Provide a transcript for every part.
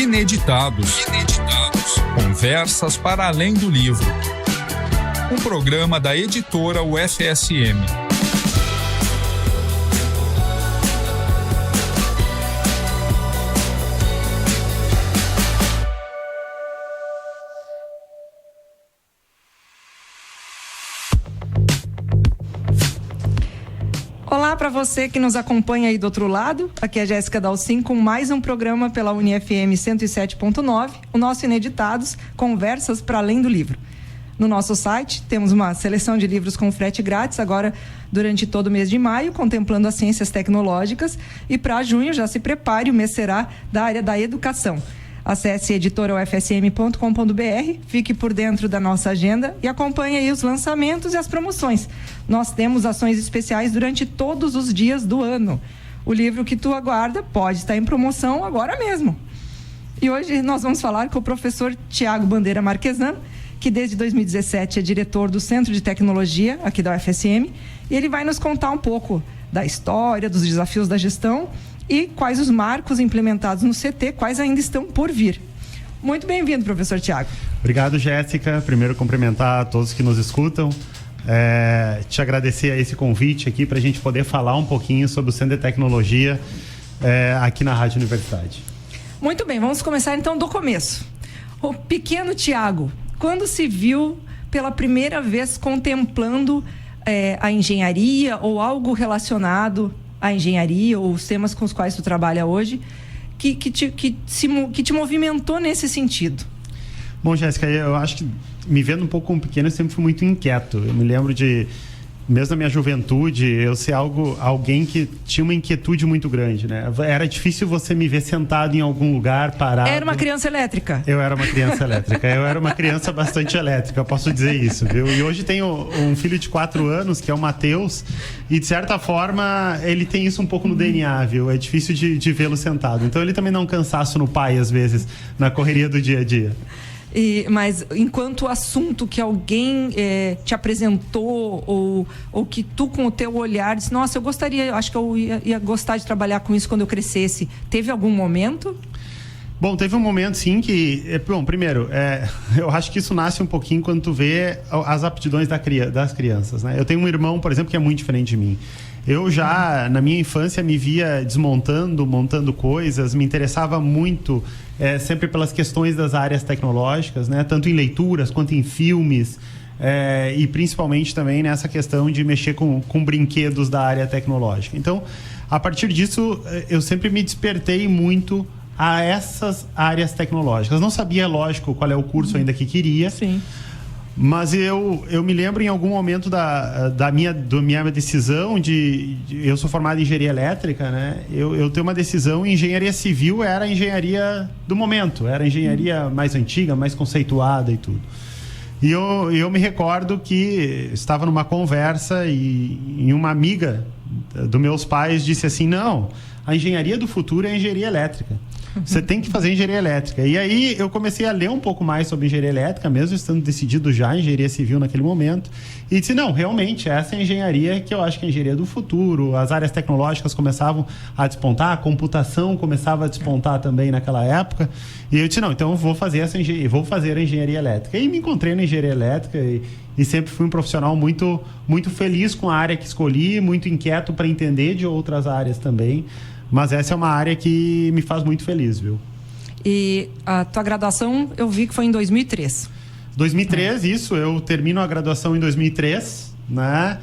Ineditados. Conversas para além do livro. Um programa da editora UFSM. Olá para você que nos acompanha aí do outro lado, aqui é a Jéssica Dalcin com mais um programa pela UniFM 107.9, o nosso Ineditados, Conversas para Além do Livro. No nosso site temos uma seleção de livros com frete grátis agora durante todo o mês de maio, contemplando as ciências tecnológicas, e para junho já se prepare, o mês será da área da educação. Acesse editoraufsm.com.br, fique por dentro da nossa agenda e acompanhe aí os lançamentos e as promoções. Nós temos ações especiais durante todos os dias do ano. O livro que tu aguarda pode estar em promoção agora mesmo. E hoje nós vamos falar com o professor Tiago Bandeira Marquesan, que desde 2017 é diretor do Centro de Tecnologia aqui da UFSM, e ele vai nos contar um pouco da história, dos desafios da gestão e quais os marcos implementados no CT, quais ainda estão por vir. Muito bem-vindo, professor Tiago. Obrigado, Jéssica. Primeiro, cumprimentar a todos que nos escutam. Te agradecer a esse convite aqui para a gente poder falar um pouquinho sobre o Centro de Tecnologia aqui na Rádio Universidade. Muito bem, vamos começar então do começo. O pequeno Tiago, quando se viu pela primeira vez contemplando a engenharia ou algo relacionado à engenharia ou os temas com os quais tu trabalha hoje, que te movimentou nesse sentido? Bom, Jéssica, eu acho que me vendo um pouco como pequeno, eu sempre fui muito inquieto. Eu me lembro de, mesmo na minha juventude, eu ser alguém que tinha uma inquietude muito grande, né? Era difícil você me ver sentado em algum lugar, parado. Era uma criança elétrica? Eu era uma criança elétrica. Eu era uma criança bastante elétrica, posso dizer isso, viu? E hoje tenho um filho de 4 anos, que é o Matheus, e de certa forma ele tem isso um pouco no DNA, viu? É difícil de vê-lo sentado. Então ele também dá um cansaço no pai, às vezes, na correria do dia a dia. Mas enquanto assunto que alguém te apresentou ou que tu com o teu olhar disse, nossa, eu acho que eu ia gostar de trabalhar com isso quando eu crescesse, teve algum momento? Bom, teve um momento sim que... Bom, primeiro, eu acho que isso nasce um pouquinho quando tu vê as aptidões das crianças, né? Eu tenho um irmão, por exemplo, que é muito diferente de mim. Eu já, na minha infância, me via montando coisas, me interessava muito sempre pelas questões das áreas tecnológicas, né? Tanto em leituras quanto em filmes, e principalmente também nessa questão de mexer com brinquedos da área tecnológica. Então, a partir disso, eu sempre me despertei muito a essas áreas tecnológicas. Não sabia, lógico, qual é o curso ainda que queria. Sim. Mas eu me lembro em algum momento da minha decisão eu sou formado em engenharia elétrica, né? Eu tenho uma decisão, engenharia civil era a engenharia do momento, era a engenharia mais antiga, mais conceituada e tudo. E eu me recordo que estava numa conversa e uma amiga dos meus pais disse assim, não, a engenharia do futuro é a engenharia elétrica. Você tem que fazer engenharia elétrica. E aí eu comecei a ler um pouco mais sobre engenharia elétrica, mesmo estando decidido já em engenharia civil naquele momento. E disse, não, realmente, essa é a engenharia que eu acho que é a engenharia do futuro. As áreas tecnológicas começavam a despontar, a computação começava a despontar também naquela época. E eu disse, não, então eu vou fazer a engenharia elétrica. E me encontrei na engenharia elétrica e sempre fui um profissional muito, muito feliz com a área que escolhi, muito inquieto para entender de outras áreas também. Mas essa é uma área que me faz muito feliz, viu? E a tua graduação, eu vi que foi em 2003. 2003, isso. Eu termino a graduação em 2003, né?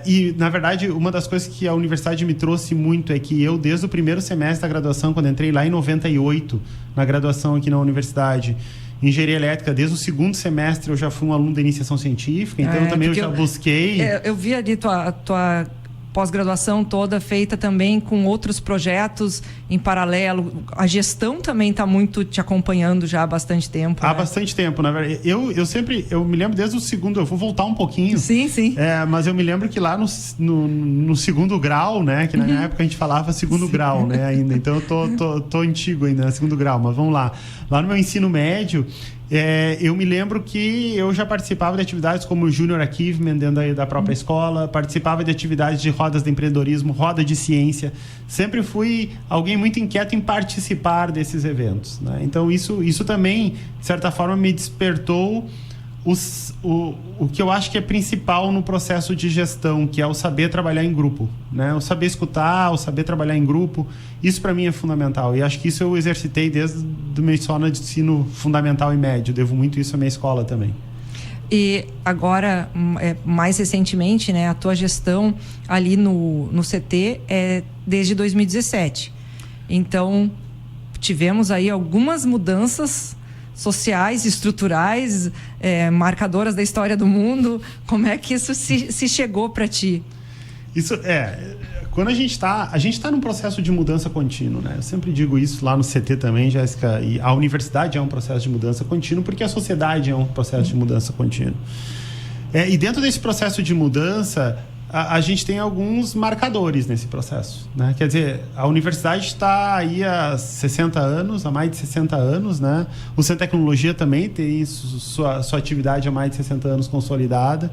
E, na verdade, uma das coisas que a universidade me trouxe muito é que eu, desde o primeiro semestre da graduação, quando entrei lá em 98, na graduação aqui na universidade, engenharia elétrica, desde o segundo semestre eu já fui um aluno da iniciação científica, então também eu já busquei... Eu vi ali tua pós-graduação toda feita também com outros projetos em paralelo. A gestão também está muito te acompanhando já há bastante tempo. Há bastante tempo, na verdade. Eu me lembro desde o segundo, eu vou voltar um pouquinho. Sim. Mas eu me lembro que lá no segundo grau, né? Que na minha época a gente falava segundo grau, né? Ainda. Então eu tô antigo ainda, segundo grau, mas vamos lá. Lá no meu ensino médio, Eu me lembro que eu já participava de atividades como o Junior Achievement dentro da própria escola, participava de atividades de rodas de empreendedorismo, roda de ciência. Sempre fui alguém muito inquieto em participar desses eventos, né? Então isso também, de certa forma, me despertou o que eu acho que é principal no processo de gestão, que é o saber trabalhar em grupo, né? O saber escutar, o saber trabalhar em grupo, isso para mim é fundamental. E acho que isso eu exercitei desde o meu ensino fundamental e médio. Devo muito isso à minha escola também. E agora, mais recentemente, né, a tua gestão ali no CT é desde 2017. Então, tivemos aí algumas mudanças sociais, estruturais, marcadoras da história do mundo. Como é que isso se chegou para ti? Isso quando a gente está num processo de mudança contínuo, né? Eu sempre digo isso lá no CT também, Jéssica, e a universidade é um processo de mudança contínuo porque a sociedade é um processo de mudança contínuo. E dentro desse processo de mudança, a gente tem alguns marcadores nesse processo, né? Quer dizer, a universidade está aí há 60 anos, há mais de 60 anos, né? O Centro de Tecnologia também tem sua atividade há mais de 60 anos consolidada,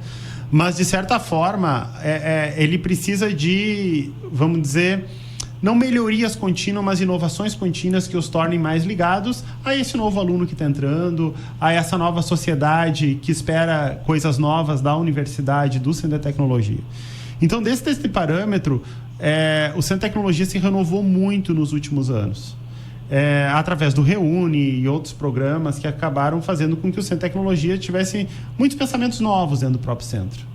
mas, de certa forma, ele precisa de, vamos dizer, não melhorias contínuas, mas inovações contínuas que os tornem mais ligados a esse novo aluno que está entrando, a essa nova sociedade que espera coisas novas da universidade, do Centro de Tecnologia. Então, desse parâmetro, o Centro de Tecnologia se renovou muito nos últimos anos, através do Reúne e outros programas que acabaram fazendo com que o Centro de Tecnologia tivesse muitos pensamentos novos dentro do próprio centro.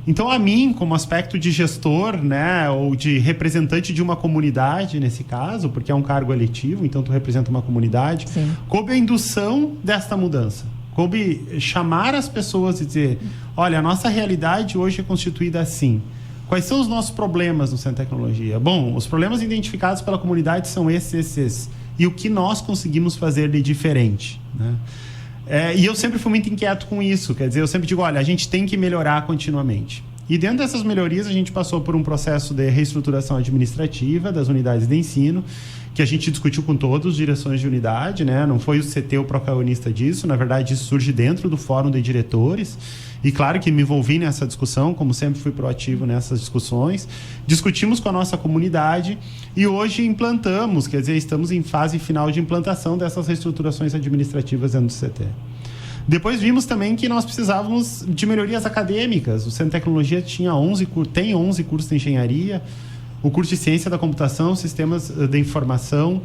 Então, a mim, como aspecto de gestor, né, ou de representante de uma comunidade, nesse caso, porque é um cargo eletivo, então tu representa uma comunidade, sim, coube a indução desta mudança. Coube chamar as pessoas e dizer, olha, a nossa realidade hoje é constituída assim. Quais são os nossos problemas no Centro de Tecnologia? Bom, os problemas identificados pela comunidade são esses. E o que nós conseguimos fazer de diferente, né? E eu sempre fui muito inquieto com isso. Quer dizer, eu sempre digo, olha, a gente tem que melhorar continuamente. E dentro dessas melhorias, a gente passou por um processo de reestruturação administrativa das unidades de ensino, que a gente discutiu com todas as direções de unidade, né? Não foi o CT o protagonista disso, na verdade isso surge dentro do Fórum de Diretores, e claro que me envolvi nessa discussão, como sempre fui proativo nessas discussões, discutimos com a nossa comunidade e hoje implantamos, quer dizer, estamos em fase final de implantação dessas reestruturações administrativas dentro do CT. Depois vimos também que nós precisávamos de melhorias acadêmicas. O Centro de Tecnologia tem 11 cursos de engenharia, o curso de Ciência da Computação, Sistemas de Informação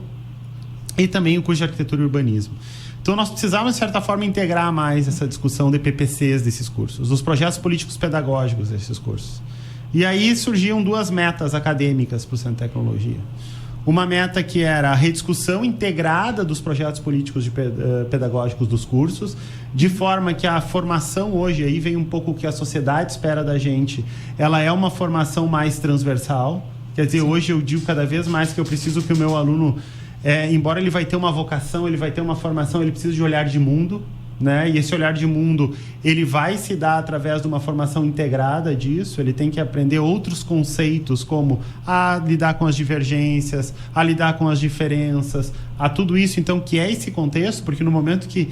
e também o curso de Arquitetura e Urbanismo. Então, nós precisávamos, de certa forma, integrar mais essa discussão de PPCs desses cursos, dos projetos políticos pedagógicos desses cursos. E aí surgiam duas metas acadêmicas para o Centro de Tecnologia. Uma meta que era a rediscussão integrada dos projetos políticos pedagógicos dos cursos, de forma que a formação hoje, aí vem um pouco o que a sociedade espera da gente, ela é uma formação mais transversal. Quer dizer, sim, hoje eu digo cada vez mais que eu preciso que o meu aluno, embora ele vai ter uma vocação, ele vai ter uma formação, ele precisa de olhar de mundo, né? E esse olhar de mundo, ele vai se dar através de uma formação integrada disso. Ele tem que aprender outros conceitos, como a lidar com as divergências, a lidar com as diferenças, a tudo isso, então, que é esse contexto, porque no momento que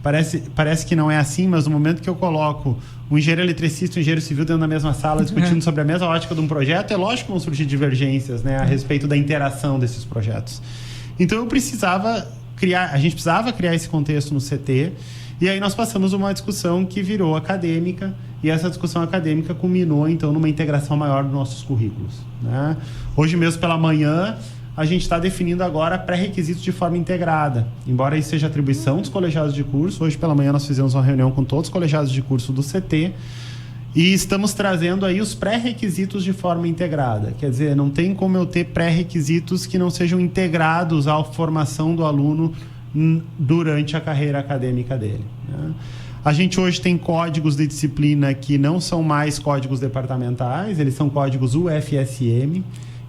parece que não é assim, mas no momento que eu coloco um engenheiro eletricista e um engenheiro civil dentro da mesma sala discutindo sobre a mesma ótica de um projeto, é lógico que vão surgir divergências, né, a respeito da interação desses projetos. Então a gente precisava criar esse contexto no CT, e aí nós passamos uma discussão que virou acadêmica, e essa discussão acadêmica culminou, então, numa integração maior dos nossos currículos, né? Hoje mesmo pela manhã, a gente está definindo agora pré-requisitos de forma integrada. Embora isso seja atribuição dos colegiados de curso, hoje pela manhã nós fizemos uma reunião com todos os colegiados de curso do CT, e estamos trazendo aí os pré-requisitos de forma integrada. Quer dizer, não tem como eu ter pré-requisitos que não sejam integrados à formação do aluno durante a carreira acadêmica dele, né? A gente hoje tem códigos de disciplina que não são mais códigos departamentais, eles são códigos UFSM.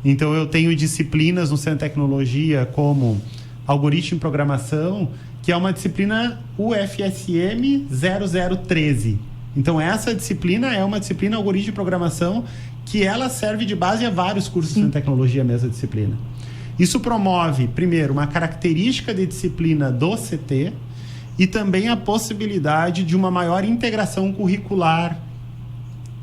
Então, eu tenho disciplinas no Centro de Tecnologia como Algoritmo e Programação, que é uma disciplina UFSM 0013. Então, essa disciplina é uma disciplina Algoritmo e Programação que ela serve de base a vários cursos de Tecnologia, a mesma disciplina. Isso promove, primeiro, uma característica de disciplina do CT e também a possibilidade de uma maior integração curricular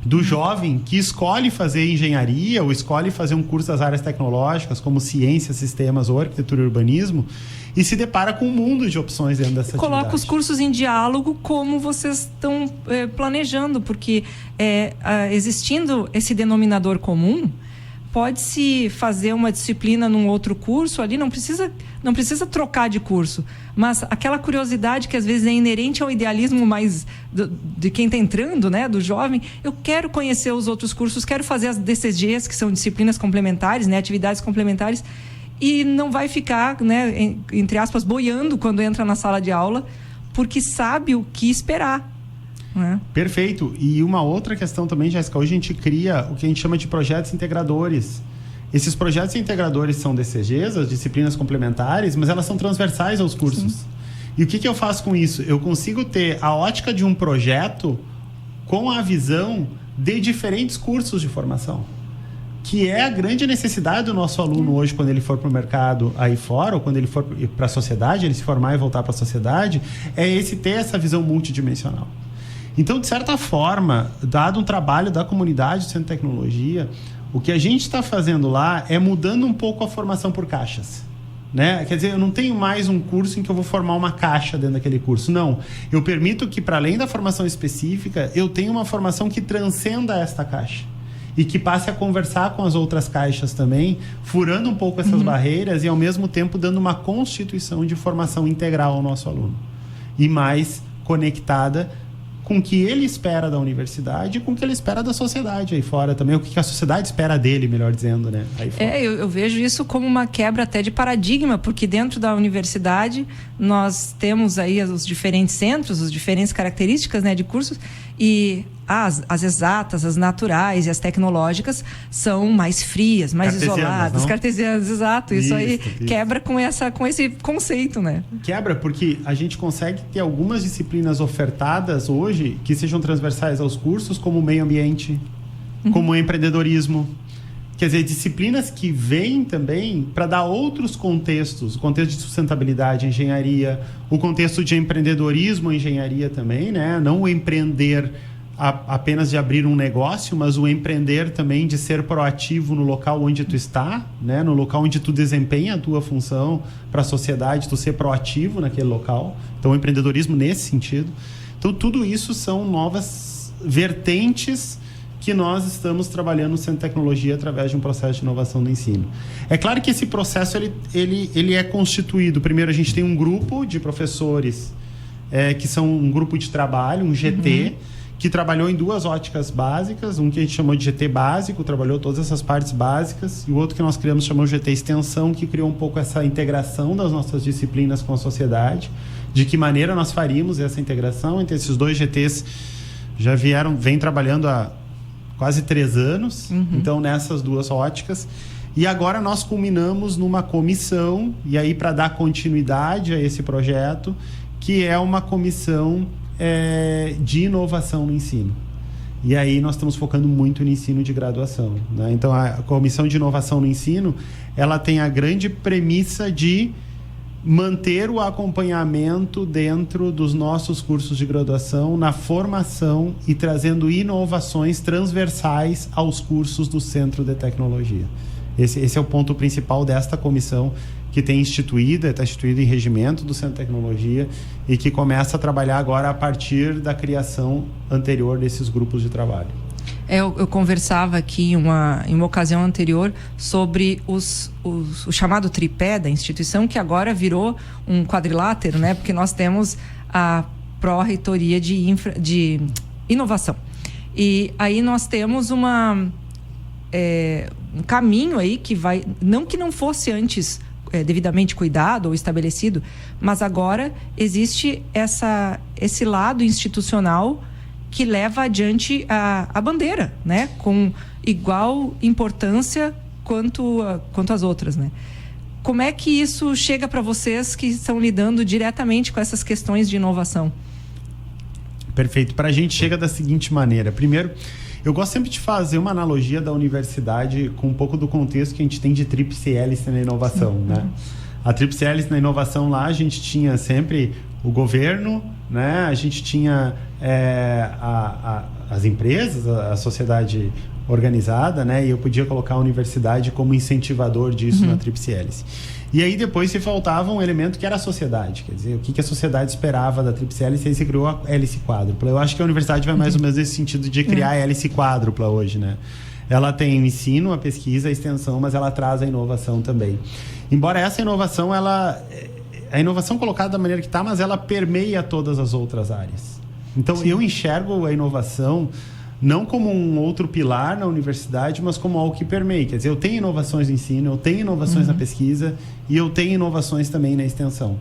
do jovem que escolhe fazer engenharia ou escolhe fazer um curso das áreas tecnológicas, como ciências, sistemas ou arquitetura e urbanismo, e se depara com um mundo de opções dentro dessa atividade. Coloca os cursos em diálogo como vocês estão planejando, porque existindo esse denominador comum, pode-se fazer uma disciplina num outro curso ali, não precisa trocar de curso, mas aquela curiosidade que às vezes é inerente ao idealismo mais de quem está entrando, né, do jovem, eu quero conhecer os outros cursos, quero fazer as DCGs, que são disciplinas complementares, né, atividades complementares, e não vai ficar, né, entre aspas, boiando quando entra na sala de aula, porque sabe o que esperar. Perfeito. E uma outra questão também, Jéssica, hoje a gente cria o que a gente chama de projetos integradores. Esses projetos integradores são DCGs, as disciplinas complementares, mas elas são transversais aos cursos. Sim. E o que eu faço com isso? Eu consigo ter a ótica de um projeto com a visão de diferentes cursos de formação, que é a grande necessidade do nosso aluno hoje, quando ele for para o mercado aí fora, ou quando ele for para a sociedade, ele se formar e voltar para a sociedade, é ter essa visão multidimensional. Então, de certa forma, dado um trabalho da comunidade do Centro de Tecnologia, o que a gente está fazendo lá é mudando um pouco a formação por caixas, né? Quer dizer, eu não tenho mais um curso em que eu vou formar uma caixa dentro daquele curso. Não. Eu permito que, para além da formação específica, eu tenha uma formação que transcenda esta caixa e que passe a conversar com as outras caixas também, furando um pouco essas barreiras e, ao mesmo tempo, dando uma constituição de formação integral ao nosso aluno e mais conectada com o que ele espera da universidade e com o que ele espera da sociedade aí fora também, o que a sociedade espera dele, melhor dizendo, né? Aí fora. Eu vejo isso como uma quebra até de paradigma, porque dentro da universidade nós temos aí os diferentes centros, as diferentes características, né, de cursos, e as exatas, as naturais e as tecnológicas são mais frias, mais isoladas, cartesianas, exato. Isso aí quebra com esse conceito, né? Quebra porque a gente consegue ter algumas disciplinas ofertadas hoje que sejam transversais aos cursos, como o meio ambiente, como o empreendedorismo. Quer dizer, disciplinas que vêm também para dar outros contextos, o contexto de sustentabilidade, engenharia, o contexto de empreendedorismo, engenharia também, né? Não o empreender apenas de abrir um negócio, mas o empreender também de ser proativo no local onde tu está, né? No local onde tu desempenha a tua função para a sociedade, tu ser proativo naquele local. Então, o empreendedorismo nesse sentido. Então, tudo isso são novas vertentes que nós estamos trabalhando no Centro de Tecnologia através de um processo de inovação do ensino. É claro que esse processo ele é constituído. Primeiro, a gente tem um grupo de professores que são um grupo de trabalho, um GT, que trabalhou em duas óticas básicas. Um que a gente chamou de GT básico, trabalhou todas essas partes básicas, e o outro que nós criamos chamamos de GT extensão, que criou um pouco essa integração das nossas disciplinas com a sociedade. De que maneira nós faríamos essa integração entre esses dois GTs? Já vem trabalhando há quase 3 anos, então nessas duas óticas. E agora nós culminamos numa comissão, e aí para dar continuidade a esse projeto, que é uma comissão de inovação no ensino. E aí nós estamos focando muito no ensino de graduação, né? Então a comissão de inovação no ensino, ela tem a grande premissa de manter o acompanhamento dentro dos nossos cursos de graduação, na formação e trazendo inovações transversais aos cursos do Centro de Tecnologia. Esse é o ponto principal desta comissão, que está instituída em regimento do Centro de Tecnologia e que começa a trabalhar agora a partir da criação anterior desses grupos de trabalho. Eu conversava aqui em uma ocasião anterior sobre o chamado tripé da instituição, que agora virou um quadrilátero, né? Porque nós temos a Pró-Reitoria de Inovação. E aí nós temos um caminho aí que vai... Não que não fosse antes devidamente cuidado ou estabelecido, mas agora existe esse lado institucional que leva adiante a bandeira, né? Com igual importância quanto as outras, né? Como é que isso chega para vocês que estão lidando diretamente com essas questões de inovação? Perfeito. Para a gente chega da seguinte maneira. Primeiro, eu gosto sempre de fazer uma analogia da universidade com um pouco do contexto que a gente tem de tríplice hélice na inovação, né? A tríplice hélice na inovação lá, a gente tinha sempre o governo, né? A gente tinha as empresas, a sociedade organizada, né? E eu podia colocar a universidade como incentivador disso na Tríplice Hélice. E aí depois se faltava um elemento que era a sociedade, quer dizer, o que a sociedade esperava da Tríplice Hélice, e aí se criou a hélice quádrupla. Eu acho que a universidade vai mais ou menos nesse sentido de criar a hélice quádrupla hoje, né? Ela tem o ensino, a pesquisa, a extensão, mas ela traz a inovação também. Embora essa inovação, a inovação colocada da maneira que está, mas ela permeia todas as outras áreas. Então, eu enxergo a inovação não como um outro pilar na universidade, mas como algo que permeia. Quer dizer, eu tenho inovações no ensino, eu tenho inovações na pesquisa e eu tenho inovações também na extensão.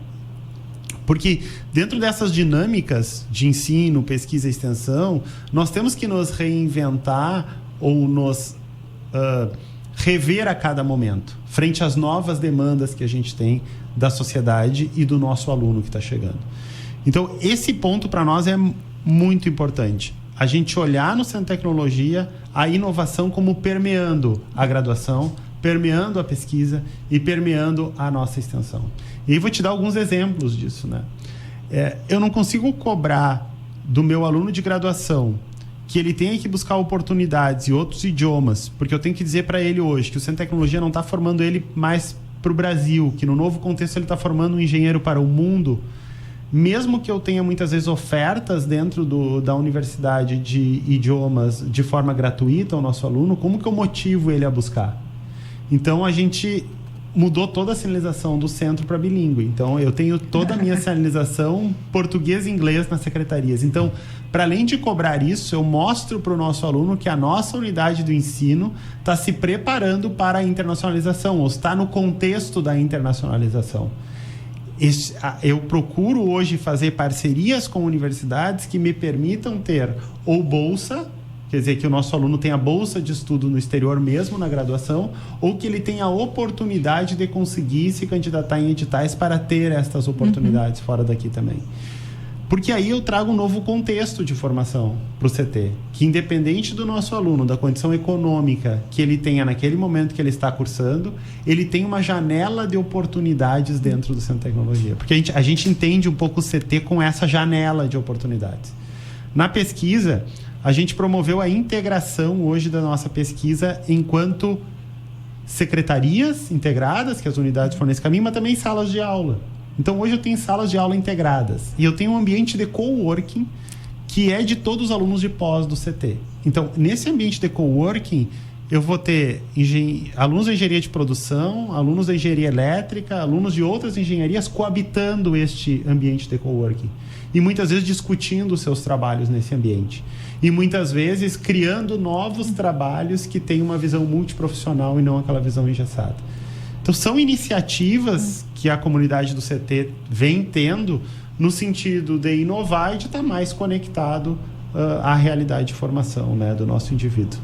Porque dentro dessas dinâmicas de ensino, pesquisa e extensão, nós temos que nos reinventar ou nos rever a cada momento, frente às novas demandas que a gente tem da sociedade e do nosso aluno que está chegando. Então, esse ponto para nós é muito importante. A gente olhar no Centro de Tecnologia a inovação como permeando a graduação, permeando a pesquisa e permeando a nossa extensão. E aí vou te dar alguns exemplos disso, né? Eu não consigo cobrar do meu aluno de graduação que ele tenha que buscar oportunidades e outros idiomas, porque eu tenho que dizer para ele hoje que o Centro de Tecnologia não está formando ele mais para o Brasil, que no novo contexto ele está formando um engenheiro para o mundo. Mesmo que eu tenha muitas vezes ofertas dentro da universidade de idiomas de forma gratuita ao nosso aluno, como que eu motivo ele a buscar? Então, a gente mudou toda a sinalização do centro para bilíngue. Então, eu tenho toda a minha sinalização português e inglês nas secretarias. Então, para além de cobrar isso, eu mostro para o nosso aluno que a nossa unidade do ensino está se preparando para a internacionalização, ou está no contexto da internacionalização. Eu procuro hoje fazer parcerias com universidades que me permitam ter ou bolsa, quer dizer, que o nosso aluno tenha bolsa de estudo no exterior mesmo na graduação, ou que ele tenha a oportunidade de conseguir se candidatar em editais para ter estas oportunidades fora daqui também. Porque aí eu trago um novo contexto de formação para o CT, que independente do nosso aluno, da condição econômica que ele tenha naquele momento que ele está cursando, ele tem uma janela de oportunidades dentro do Centro de Tecnologia. Porque a gente entende um pouco o CT com essa janela de oportunidades. Na pesquisa, a gente promoveu a integração hoje da nossa pesquisa enquanto secretarias integradas, que as unidades foram nesse caminho, mas também salas de aula. Então, hoje eu tenho salas de aula integradas e eu tenho um ambiente de coworking que é de todos os alunos de pós do CT. Então, nesse ambiente de coworking, eu vou ter alunos da engenharia de produção, alunos da engenharia elétrica, alunos de outras engenharias coabitando este ambiente de coworking. E muitas vezes discutindo os seus trabalhos nesse ambiente. E muitas vezes criando novos trabalhos que têm uma visão multiprofissional e não aquela visão engessada. Então, são iniciativas que a comunidade do CT vem tendo no sentido de inovar e de estar mais conectado à realidade de formação, né, do nosso indivíduo.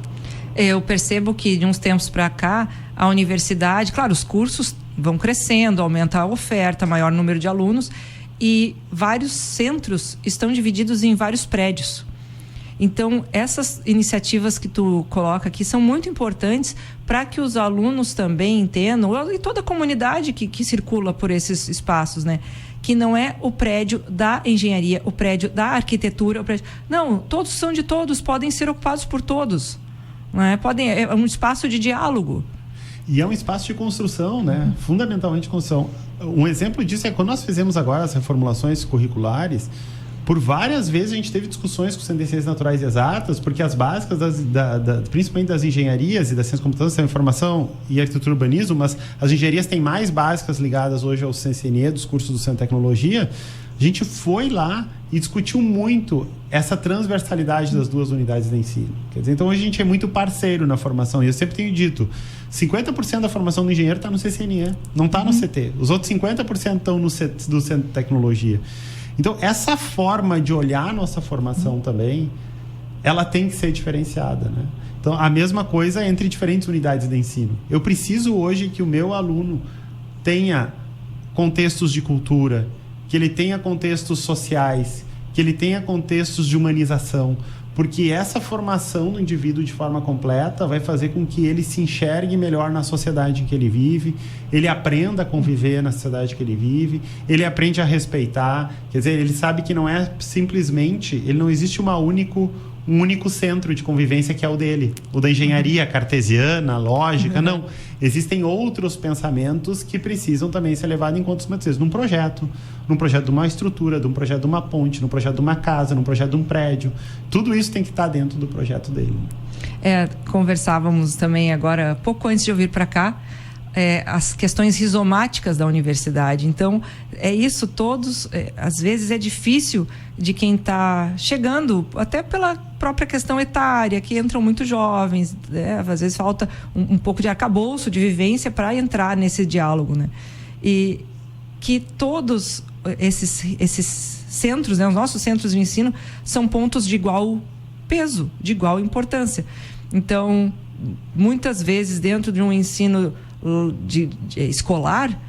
Eu percebo que de uns tempos para cá, a universidade, claro, os cursos vão crescendo, aumenta a oferta, maior número de alunos e vários centros estão divididos em vários prédios. Então, essas iniciativas que tu coloca aqui são muito importantes para que os alunos também entendam, e toda a comunidade que circula por esses espaços, né? Que não é o prédio da engenharia, o prédio da arquitetura, não, todos são de todos, podem ser ocupados por todos. Não é? É um espaço de diálogo. E é um espaço de construção, né? Fundamentalmente construção. Um exemplo disso é quando nós fizemos agora as reformulações curriculares. Por várias vezes a gente teve discussões com o Centro de Ciências Naturais e Exatas, porque as básicas, principalmente das engenharias e das ciências da computação, informação e arquitetura e urbanismo, mas as engenharias têm mais básicas ligadas hoje ao CCNE, dos cursos do Centro de Tecnologia, a gente foi lá e discutiu muito essa transversalidade das duas unidades de ensino. Quer dizer, então hoje a gente é muito parceiro na formação, e eu sempre tenho dito, 50% da formação do engenheiro está no CCNE, não está no CT. Os outros 50% estão do Centro de Tecnologia. Então, essa forma de olhar a nossa formação também, ela tem que ser diferenciada, né? Então, a mesma coisa entre diferentes unidades de ensino. Eu preciso hoje que o meu aluno tenha contextos de cultura, que ele tenha contextos sociais, que ele tenha contextos de humanização, porque essa formação do indivíduo de forma completa vai fazer com que ele se enxergue melhor na sociedade em que ele vive, ele aprenda a conviver na sociedade que ele vive, ele aprende a respeitar, quer dizer, ele sabe que não é simplesmente, ele não existe um único centro de convivência que é o dele, o da engenharia cartesiana, lógica, não. Existem outros pensamentos que precisam também ser levados em conta muitas vezes num projeto de uma estrutura, de um projeto de uma ponte, num projeto de uma casa, num projeto de um prédio. Tudo isso tem que estar dentro do projeto dele. Conversávamos também agora, pouco antes de eu vir para cá, as questões rizomáticas da universidade. Então, isso, às vezes é difícil de quem está chegando, até pela própria questão etária, que entram muito jovens, às vezes falta um pouco de arcabouço, de vivência para entrar nesse diálogo, né? E que todos esses centros, né, os nossos centros de ensino, são pontos de igual peso, de igual importância. Então, muitas vezes, dentro de um ensino de escolar,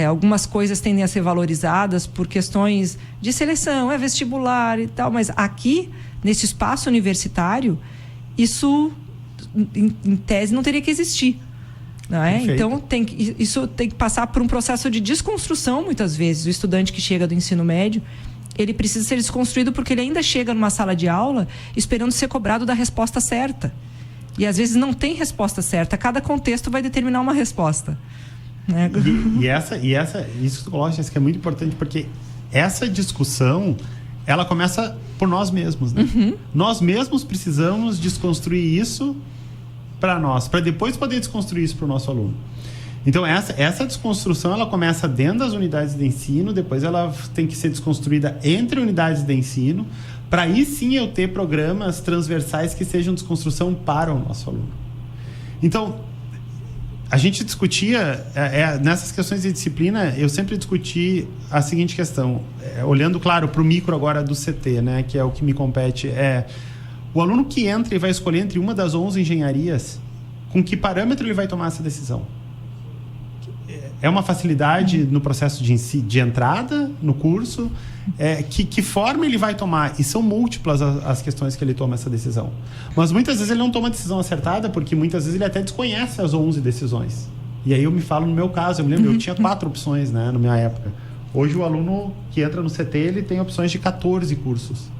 algumas coisas tendem a ser valorizadas por questões de seleção, vestibular e tal, mas aqui, nesse espaço universitário, isso, em tese, não teria que existir. Não é? Então, isso tem que passar por um processo de desconstrução, muitas vezes. O estudante que chega do ensino médio, ele precisa ser desconstruído porque ele ainda chega numa sala de aula esperando ser cobrado da resposta certa. E às vezes não tem resposta certa. Cada contexto vai determinar uma resposta. Né? Isso que tu coloca, que é muito importante, porque essa discussão, ela começa por nós mesmos. Né? Nós mesmos precisamos desconstruir isso para nós, para depois poder desconstruir isso para o nosso aluno. Então, essa desconstrução, ela começa dentro das unidades de ensino, depois ela tem que ser desconstruída entre unidades de ensino, para aí sim eu ter programas transversais que sejam desconstrução para o nosso aluno. Então, a gente discutia, nessas questões de disciplina, eu sempre discuti a seguinte questão, olhando, claro, para o micro agora do CT, né, que é o que me compete, o aluno que entra e vai escolher entre uma das 11 engenharias, com que parâmetro ele vai tomar essa decisão? É uma facilidade no processo de entrada no curso? Que forma ele vai tomar? E são múltiplas as questões que ele toma essa decisão. Mas muitas vezes ele não toma a decisão acertada, porque muitas vezes ele até desconhece as 11 decisões. E aí eu me falo no meu caso, eu me lembro, eu tinha 4 opções, né, na minha época. Hoje o aluno que entra no CT, ele tem opções de 14 cursos.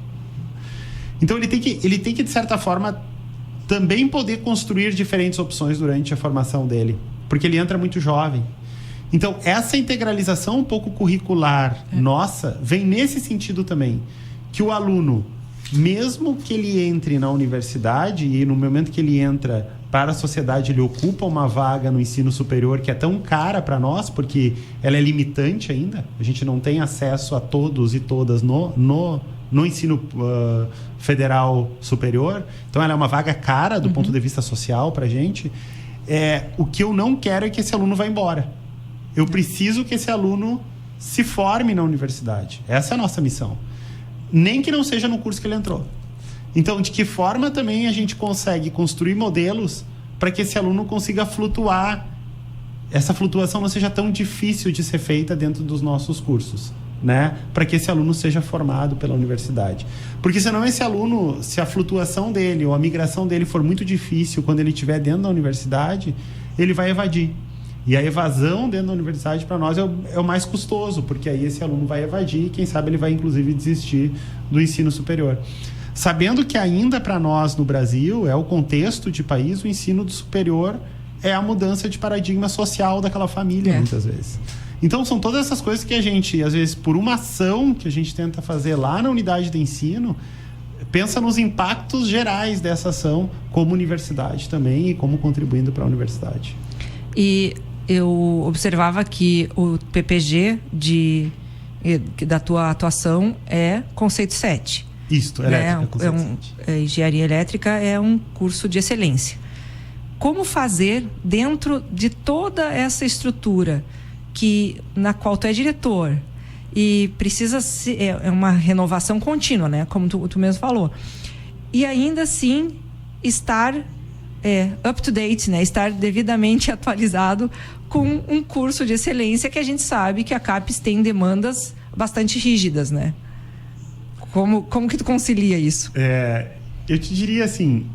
Então ele tem que, de certa forma, também poder construir diferentes opções durante a formação dele. Porque ele entra muito jovem. Então, essa integralização um pouco curricular nossa vem nesse sentido também. Que o aluno, mesmo que ele entre na universidade e no momento que ele entra para a sociedade, ele ocupa uma vaga no ensino superior que é tão cara para nós, porque ela é limitante ainda. A gente não tem acesso a todos e todas no ensino federal superior. Então, ela é uma vaga cara do ponto de vista social para a gente. O que eu não quero é que esse aluno vá embora. Eu preciso que esse aluno se forme na universidade. Essa é a nossa missão. Nem que não seja no curso que ele entrou. Então, de que forma também a gente consegue construir modelos para que esse aluno consiga flutuar? Essa flutuação não seja tão difícil de ser feita dentro dos nossos cursos, né? Para que esse aluno seja formado pela universidade. Porque senão esse aluno, se a flutuação dele ou a migração dele for muito difícil quando ele estiver dentro da universidade, ele vai evadir. E a evasão dentro da universidade, para nós, é o mais custoso, porque aí esse aluno vai evadir e, quem sabe, ele vai, inclusive, desistir do ensino superior. Sabendo que ainda, para nós, no Brasil, é o contexto de país, o ensino superior é a mudança de paradigma social daquela família, muitas vezes. Então, são todas essas coisas que a gente, às vezes, por uma ação que a gente tenta fazer lá na unidade de ensino, pensa nos impactos gerais dessa ação como universidade também e como contribuindo para a universidade. E eu observava que o PPG da tua atuação é conceito 7. Isso, elétrica, engenharia elétrica é um curso de excelência. Como fazer dentro de toda essa estrutura na qual tu é diretor e precisa ser, é uma renovação contínua, né? Como tu mesmo falou. E ainda assim estar up to date, né? Estar devidamente atualizado com um curso de excelência que a gente sabe que a CAPES tem demandas bastante rígidas, né? Como que tu concilia isso? Eu te diria assim,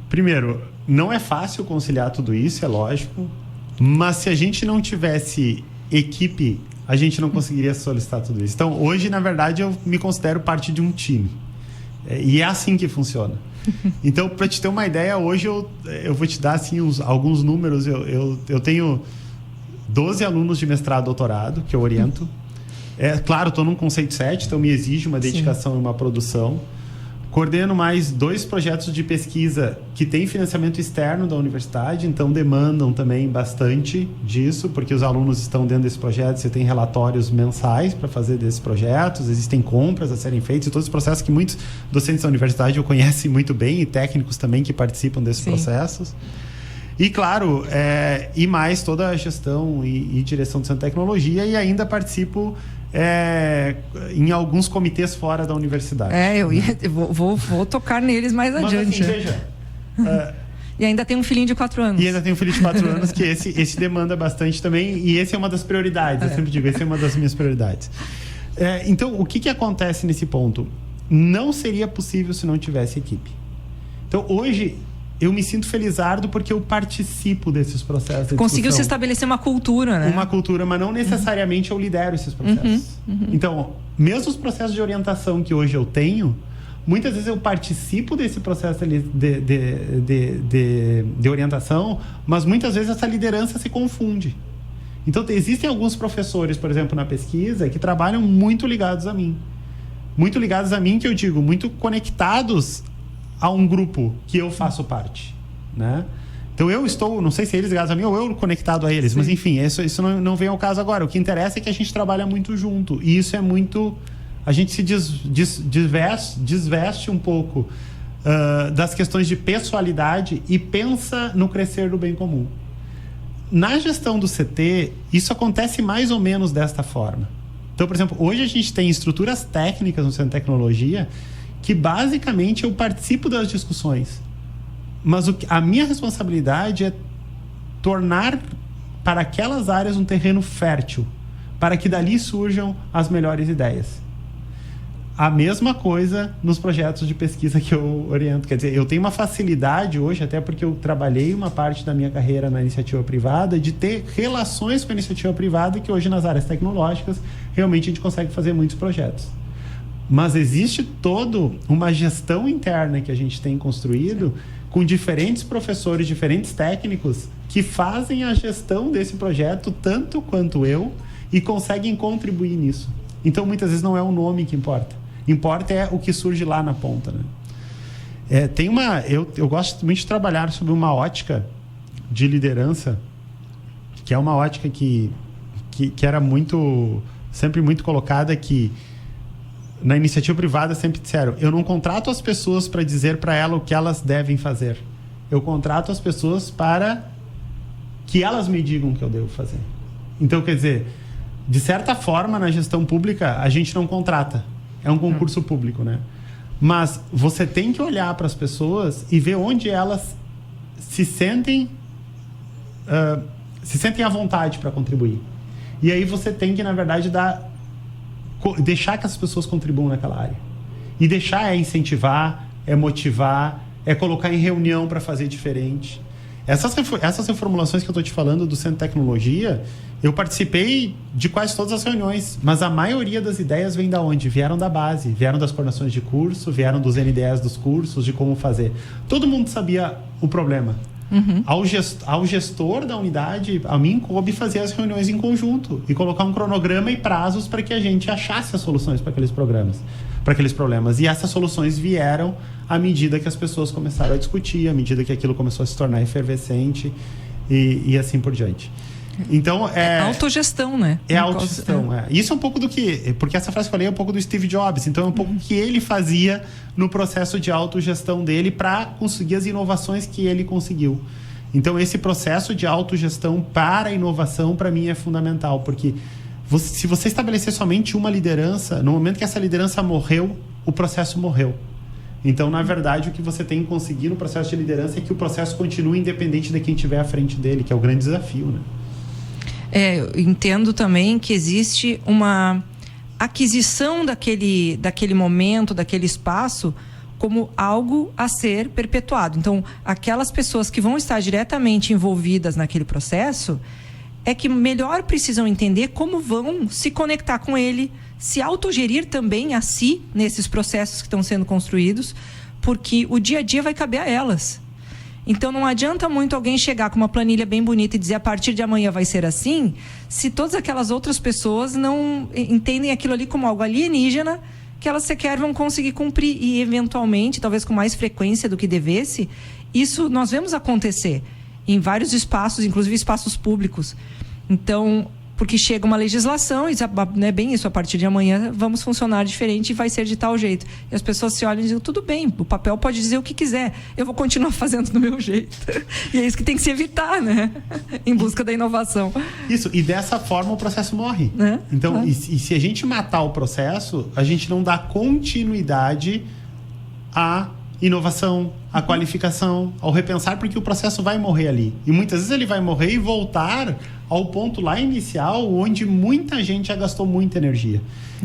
primeiro, não é fácil conciliar tudo isso, é lógico, mas se a gente não tivesse equipe, a gente não conseguiria solicitar tudo isso. Então, hoje, na verdade, eu me considero parte de um time. E é assim que funciona. Então, para te ter uma ideia, hoje eu vou te dar assim, alguns números. Eu tenho 12 alunos de mestrado e doutorado que eu oriento. Claro, estou num conceito 7, então me exige uma dedicação e uma produção. Coordeno mais 2 projetos de pesquisa que têm financiamento externo da universidade, então demandam também bastante disso, porque os alunos estão dentro desse projeto, você tem relatórios mensais para fazer desses projetos, existem compras a serem feitas, e todos os processos que muitos docentes da universidade eu conhecem muito bem, e técnicos também que participam desses processos. E, claro, e mais toda a gestão e direção do Centro de Tecnologia, e ainda participo em alguns comitês fora da universidade. Eu vou tocar neles mais adiante. Mas, assim, veja... E ainda tem um filhinho de 4 anos. E ainda tem um filho de 4 anos, que esse demanda bastante também, e esse é uma das prioridades, eu sempre digo, esse é uma das minhas prioridades. Então, o que acontece nesse ponto? Não seria possível se não tivesse equipe. Então, hoje... eu me sinto felizardo porque eu participo desses processos. Conseguiu se estabelecer uma cultura, né? Uma cultura, mas não necessariamente eu lidero esses processos. Então, mesmo os processos de orientação que hoje eu tenho, muitas vezes eu participo desse processo de orientação, mas muitas vezes essa liderança se confunde. Então, existem alguns professores, por exemplo, na pesquisa, que trabalham muito ligados a mim. Muito ligados a mim, que eu digo, muito conectados a um grupo que eu faço parte, né? Então eu estou, não sei se eles ligados a mim ou eu conectado a eles, mas enfim, isso não vem ao caso agora. O que interessa é que a gente trabalha muito junto, e isso é muito... a gente se desveste um pouco das questões de pessoalidade e pensa no crescer do bem comum. Na gestão do CT, isso acontece mais ou menos desta forma. Então, por exemplo, hoje a gente tem estruturas técnicas no Centro de Tecnologia que basicamente eu participo das discussões, mas a minha responsabilidade é tornar para aquelas áreas um terreno fértil, para que dali surjam as melhores ideias. A mesma coisa nos projetos de pesquisa que eu oriento. Quer dizer, eu tenho uma facilidade hoje, até porque eu trabalhei uma parte da minha carreira na iniciativa privada, de ter relações com a iniciativa privada, que hoje nas áreas tecnológicas realmente a gente consegue fazer muitos projetos. Mas existe toda uma gestão interna que a gente tem construído com diferentes professores, diferentes técnicos que fazem a gestão desse projeto tanto quanto eu e conseguem contribuir nisso. Então, muitas vezes não é o nome que importa. Importa é o que surge lá na ponta, né? Eu gosto muito de trabalhar sobre uma ótica de liderança, que é uma ótica que era sempre muito colocada, que na iniciativa privada sempre disseram: eu não contrato as pessoas para dizer para elas o que elas devem fazer. Eu contrato as pessoas para que elas me digam o que eu devo fazer. Então, quer dizer, de certa forma, na gestão pública, a gente não contrata. É um concurso público, né? Mas você tem que olhar para as pessoas e ver onde elas se sentem à vontade para contribuir. E aí você tem que, na verdade, deixar que as pessoas contribuam naquela área. E deixar é incentivar, é motivar, é colocar em reunião para fazer diferente. Essas reformulações que eu estou te falando do Centro de Tecnologia, eu participei de quase todas as reuniões, mas a maioria das ideias vem da onde? Vieram da base, vieram das coordenações de curso, vieram dos NDEs dos cursos, de como fazer. Todo mundo sabia o problema. Ao gestor da unidade, a mim coube fazer as reuniões em conjunto e colocar um cronograma e prazos para que a gente achasse as soluções para aqueles problemas. E essas soluções vieram à medida que as pessoas começaram a discutir, à medida que aquilo começou a se tornar efervescente e assim por diante. Então, é autogestão, né? É autogestão, Isso é um pouco do que... Porque essa frase que eu falei é um pouco do Steve Jobs. Então, é um pouco do que ele fazia no processo de autogestão dele para conseguir as inovações que ele conseguiu. Então, esse processo de autogestão para a inovação, para mim, é fundamental. Porque se você estabelecer somente uma liderança, no momento que essa liderança morreu, o processo morreu. Então, na verdade, o que você tem que conseguir no processo de liderança é que o processo continue independente de quem estiver à frente dele, que é o grande desafio, né? Eu entendo também que existe uma aquisição daquele momento, daquele espaço, como algo a ser perpetuado. Então, aquelas pessoas que vão estar diretamente envolvidas naquele processo é que melhor precisam entender como vão se conectar com ele, se autogerir também a si nesses processos que estão sendo construídos, porque o dia a dia vai caber a elas. Então não adianta muito alguém chegar com uma planilha bem bonita e dizer a partir de amanhã vai ser assim, se todas aquelas outras pessoas não entendem aquilo ali como algo alienígena, que elas sequer vão conseguir cumprir. E eventualmente, talvez com mais frequência do que devesse, isso nós vemos acontecer em vários espaços, inclusive espaços públicos. Então, porque chega uma legislação e diz, não é bem isso, a partir de amanhã vamos funcionar diferente e vai ser de tal jeito. E as pessoas se olham e dizem, tudo bem, o papel pode dizer o que quiser, eu vou continuar fazendo do meu jeito. E é isso que tem que se evitar, né? Em busca da inovação. Isso, e dessa forma o processo morre. Então, claro. e se a gente matar o processo, a gente não dá continuidade à inovação, à qualificação, ao repensar, porque o processo vai morrer ali. E muitas vezes ele vai morrer e voltar ao ponto lá inicial, onde muita gente já gastou muita energia.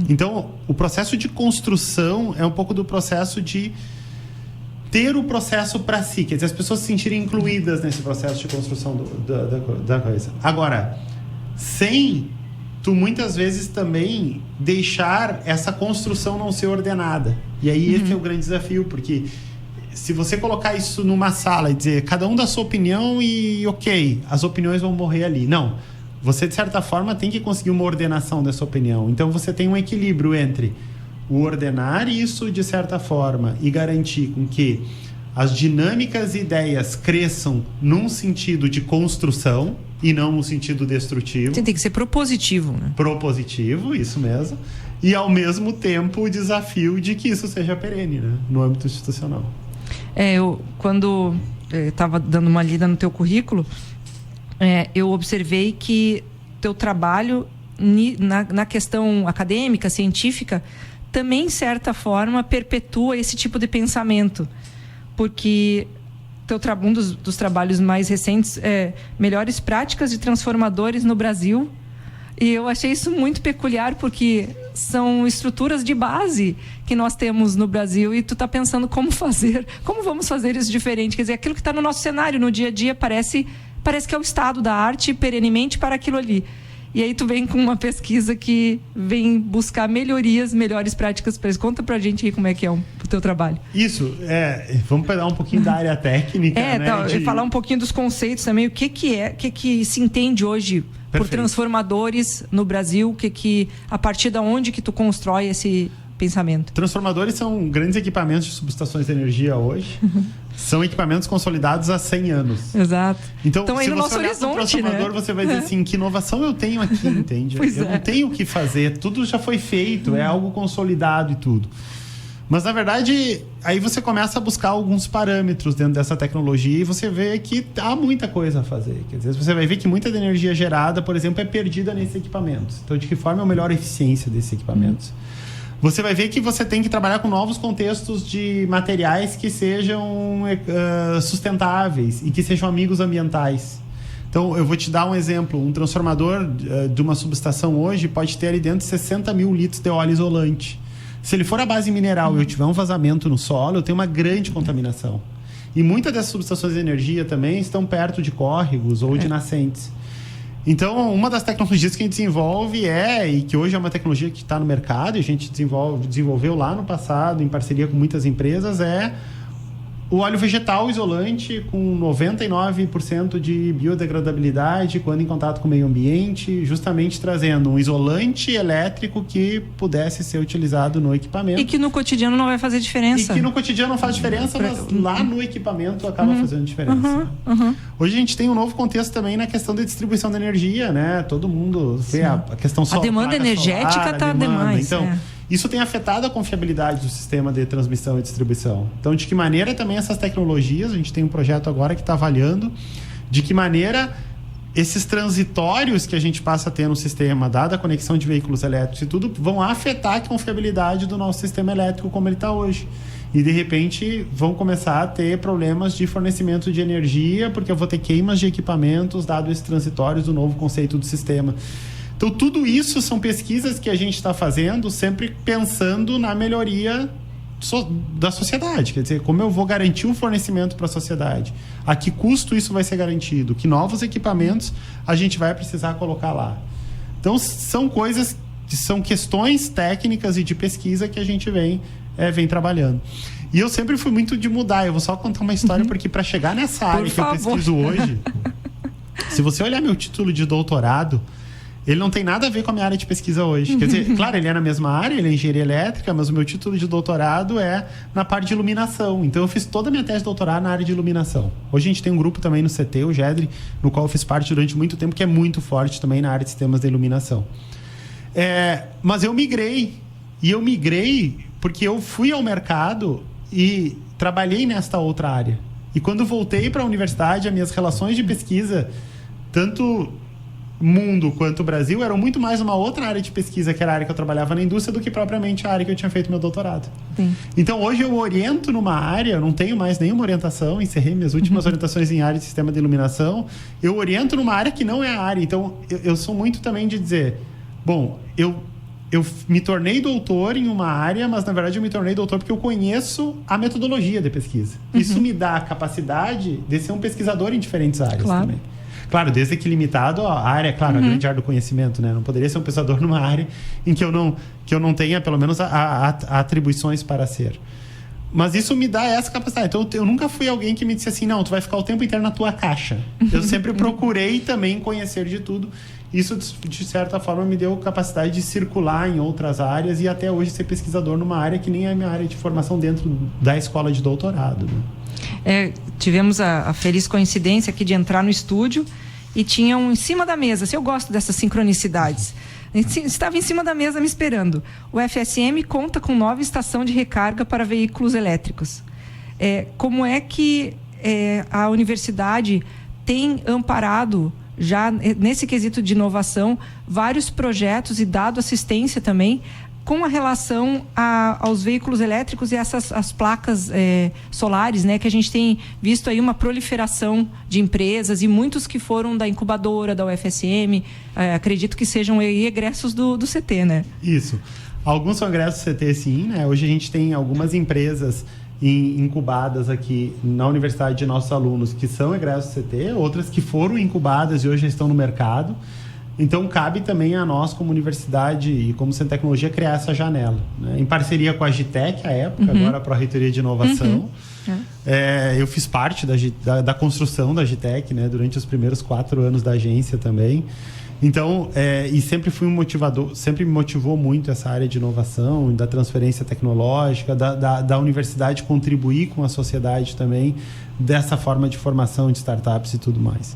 Então, o processo de construção é um pouco do processo de ter o processo para si, quer dizer, as pessoas se sentirem incluídas nesse processo de construção da coisa. Agora, sem tu muitas vezes também deixar essa construção não ser ordenada. E aí esse é o grande desafio, porque se você colocar isso numa sala e dizer cada um dá sua opinião e ok, as opiniões vão morrer ali. Não. Você, de certa forma, tem que conseguir uma ordenação dessa opinião. Então você tem um equilíbrio entre o ordenar isso de certa forma e garantir com que as dinâmicas e ideias cresçam num sentido de construção e não no sentido destrutivo. Tem que ser propositivo, né? Propositivo, isso mesmo. E, ao mesmo tempo, o desafio de que isso seja perene, né? No âmbito institucional. Quando estava dando uma lida no teu currículo, eu observei que teu trabalho na questão acadêmica, científica, também, de certa forma, perpetua esse tipo de pensamento. Porque um dos trabalhos mais recentes é Melhores Práticas de Transformadores no Brasil. E eu achei isso muito peculiar, porque são estruturas de base que nós temos no Brasil e tu está pensando como vamos fazer isso diferente. Quer dizer, aquilo que está no nosso cenário, no dia a dia, parece que é o estado da arte perenemente para aquilo ali. E aí tu vem com uma pesquisa que vem buscar melhores práticas para isso. Conta pra gente aí como é que é o teu trabalho. Isso, vamos pegar um pouquinho da área técnica, né? Falar um pouquinho dos conceitos também, o que se entende hoje por transformadores no Brasil, a partir de onde que tu constrói esse pensamento? Transformadores são grandes equipamentos de subestações de energia hoje. São equipamentos consolidados há 100 anos. Exato. Então aí se no você nosso olhar horizonte, para o transformador, você vai dizer assim, que inovação eu tenho aqui, entende? Eu não tenho o que fazer, tudo já foi feito, é algo consolidado e tudo. Mas, na verdade, aí você começa a buscar alguns parâmetros dentro dessa tecnologia e você vê que há muita coisa a fazer. Quer dizer, você vai ver que muita da energia gerada, por exemplo, é perdida nesses equipamentos. Então, de que forma é a melhor eficiência desses equipamentos? Você vai ver que você tem que trabalhar com novos contextos de materiais que sejam sustentáveis e que sejam amigos ambientais. Então, eu vou te dar um exemplo. Um transformador de uma subestação hoje pode ter ali dentro 60 mil litros de óleo isolante. Se ele for a base mineral e eu tiver um vazamento no solo, eu tenho uma grande contaminação. E muitas dessas subestações de energia também estão perto de córregos ou de nascentes. Então, uma das tecnologias que a gente desenvolve e que hoje é uma tecnologia que está no mercado, e a gente desenvolveu lá no passado, em parceria com muitas empresas, é o óleo vegetal isolante com 99% de biodegradabilidade quando em contato com o meio ambiente, justamente trazendo um isolante elétrico que pudesse ser utilizado no equipamento. E que no cotidiano não vai fazer diferença. E que no cotidiano não faz diferença, mas lá no equipamento acaba fazendo diferença. Hoje a gente tem um novo contexto também na questão da distribuição da energia, né? Todo mundo vê a questão solar. A demanda energética está demais. Então, isso tem afetado a confiabilidade do sistema de transmissão e distribuição. Então, de que maneira também essas tecnologias, a gente tem um projeto agora que está avaliando, de que maneira esses transitórios que a gente passa a ter no sistema, dada a conexão de veículos elétricos e tudo, vão afetar a confiabilidade do nosso sistema elétrico como ele está hoje. E, de repente, vão começar a ter problemas de fornecimento de energia, porque eu vou ter queimas de equipamentos, dado esses transitórios do novo conceito do sistema. Então, tudo isso são pesquisas que a gente está fazendo, sempre pensando na melhoria da sociedade. Quer dizer, como eu vou garantir o fornecimento para a sociedade? A que custo isso vai ser garantido? Que novos equipamentos a gente vai precisar colocar lá? Então, são coisas, são questões técnicas e de pesquisa que a gente vem trabalhando. E eu sempre fui muito de mudar. Eu vou só contar uma história, porque para chegar nessa área que eu pesquiso hoje, se você olhar meu título de doutorado, ele não tem nada a ver com a minha área de pesquisa hoje. Quer dizer, claro, ele é na mesma área, ele é engenharia elétrica, mas o meu título de doutorado é na parte de iluminação. Então, eu fiz toda a minha tese de doutorado na área de iluminação. Hoje a gente tem um grupo também no CT, o GEDRI, no qual eu fiz parte durante muito tempo, que é muito forte também na área de sistemas de iluminação. Mas eu migrei. E eu migrei porque eu fui ao mercado e trabalhei nesta outra área. E quando voltei para a universidade, as minhas relações de pesquisa, tanto mundo quanto Brasil, eram muito mais uma outra área de pesquisa, que era a área que eu trabalhava na indústria, do que propriamente a área que eu tinha feito meu doutorado. Sim. Então, hoje eu oriento numa área, eu não tenho mais nenhuma orientação, encerrei minhas últimas orientações em área de sistema de iluminação, eu oriento numa área que não é a área. Então, eu sou muito também de dizer, bom, eu me tornei doutor em uma área, mas na verdade eu me tornei doutor porque eu conheço a metodologia de pesquisa. Isso me dá a capacidade de ser um pesquisador em diferentes áreas também. Claro, desde que limitado a área, claro, a grande área do conhecimento, né? Não poderia ser um pesquisador numa área em que eu não tenha, pelo menos, atribuições para ser. Mas isso me dá essa capacidade. Então, eu nunca fui alguém que me disse assim, não, tu vai ficar o tempo inteiro na tua caixa. Eu sempre procurei também conhecer de tudo. Isso, de certa forma, me deu capacidade de circular em outras áreas e até hoje ser pesquisador numa área que nem é a minha área de formação dentro da escola de doutorado, né? Tivemos a feliz coincidência aqui de entrar no estúdio e tinha em cima da mesa, eu gosto dessas sincronicidades, estava em cima da mesa me esperando. O FSM conta com 9 estações de recarga para veículos elétricos. Como é que a universidade tem amparado, já nesse quesito de inovação, vários projetos e dado assistência também com a relação aos veículos elétricos e as placas solares, né? Que a gente tem visto aí uma proliferação de empresas e muitos que foram da incubadora, da UFSM, acredito que sejam egressos do CT, né? Isso. Alguns são egressos do CT, sim, né? Hoje a gente tem algumas empresas incubadas aqui na universidade de nossos alunos que são egressos do CT, outras que foram incubadas e hoje já estão no mercado. Então, cabe também a nós, como universidade e como Centro de Tecnologia, criar essa janela, né? Em parceria com a Agitec, à época, agora a Pró-Reitoria de Inovação. Eu fiz parte da construção da Agitec, né? Durante os primeiros 4 anos da agência também. Então, e sempre fui um motivador, sempre me motivou muito essa área de inovação, da transferência tecnológica, da universidade contribuir com a sociedade também, dessa forma de formação de startups e tudo mais.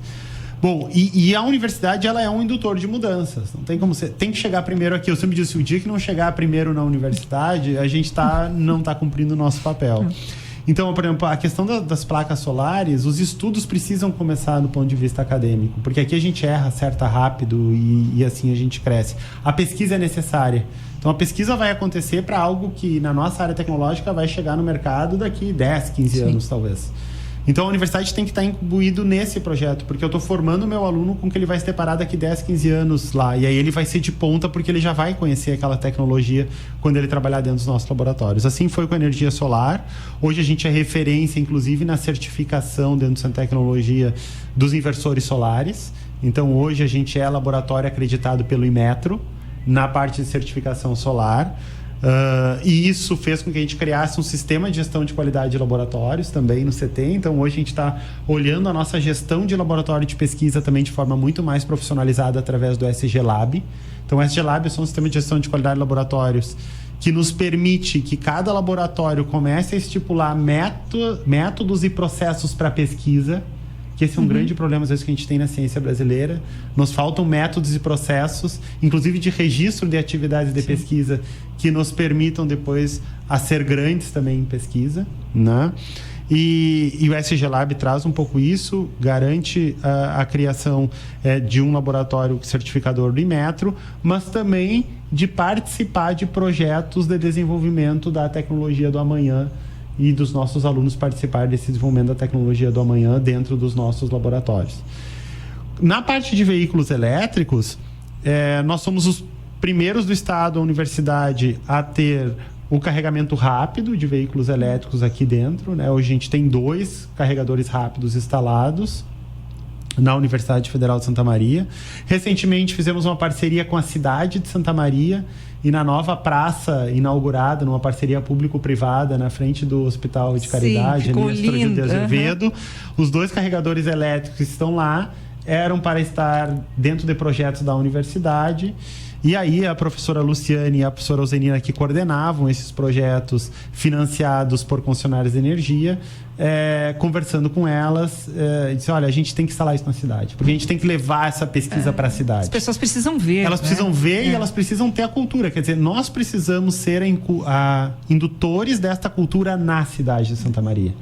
Bom, e a universidade, ela é um indutor de mudanças. Não tem como tem que chegar primeiro aqui. Eu sempre disse, o dia que não chegar primeiro na universidade, a gente não está cumprindo o nosso papel. Então, por exemplo, a questão das placas solares, os estudos precisam começar do ponto de vista acadêmico, porque aqui a gente erra, acerta rápido e assim a gente cresce. A pesquisa é necessária. Então, a pesquisa vai acontecer para algo que, na nossa área tecnológica, vai chegar no mercado daqui 10, 15 anos, talvez. Então, a universidade tem que estar imbuído nesse projeto, porque eu estou formando o meu aluno com que ele vai se deparar daqui 10, 15 anos lá. E aí ele vai ser de ponta, porque ele já vai conhecer aquela tecnologia quando ele trabalhar dentro dos nossos laboratórios. Assim foi com a energia solar. Hoje a gente é referência, inclusive, na certificação dentro do Centro de Tecnologia dos inversores solares. Então, hoje a gente é laboratório acreditado pelo Inmetro na parte de certificação solar. E isso fez com que a gente criasse um sistema de gestão de qualidade de laboratórios também no CT. Então, hoje a gente está olhando a nossa gestão de laboratório de pesquisa também de forma muito mais profissionalizada através do SG Lab. Então, o SG Lab é um sistema de gestão de qualidade de laboratórios que nos permite que cada laboratório comece a estipular métodos e processos para pesquisa, que esse é um grande problema, às vezes, que a gente tem na ciência brasileira. Nos faltam métodos e processos, inclusive de registro de atividades de pesquisa, que nos permitam depois a ser grandes também em pesquisa, né? E o SG Lab traz um pouco isso, garante a criação de um laboratório certificador do Inmetro, mas também de participar de projetos de desenvolvimento da tecnologia do amanhã, e dos nossos alunos participar desse desenvolvimento da tecnologia do amanhã dentro dos nossos laboratórios. Na parte de veículos elétricos, nós somos os primeiros do estado, a universidade, a ter o carregamento rápido de veículos elétricos aqui dentro, né? Hoje a gente tem 2 carregadores rápidos instalados na Universidade Federal de Santa Maria. Recentemente fizemos uma parceria com a cidade de Santa Maria e na nova praça inaugurada, numa parceria público-privada na frente do Hospital de Caridade, ficou ali, Astor de Azevedo. Os 2 carregadores elétricos estão lá, eram para estar dentro de projetos da universidade. E aí a professora Luciane e a professora Ozenina, que coordenavam esses projetos financiados por concessionárias de energia, conversando com elas, disse, olha, a gente tem que instalar isso na cidade, porque a gente tem que levar essa pesquisa para a cidade. As pessoas precisam ver. Elas precisam ver e elas precisam ter a cultura. Quer dizer, nós precisamos ser indutores desta cultura na cidade de Santa Maria.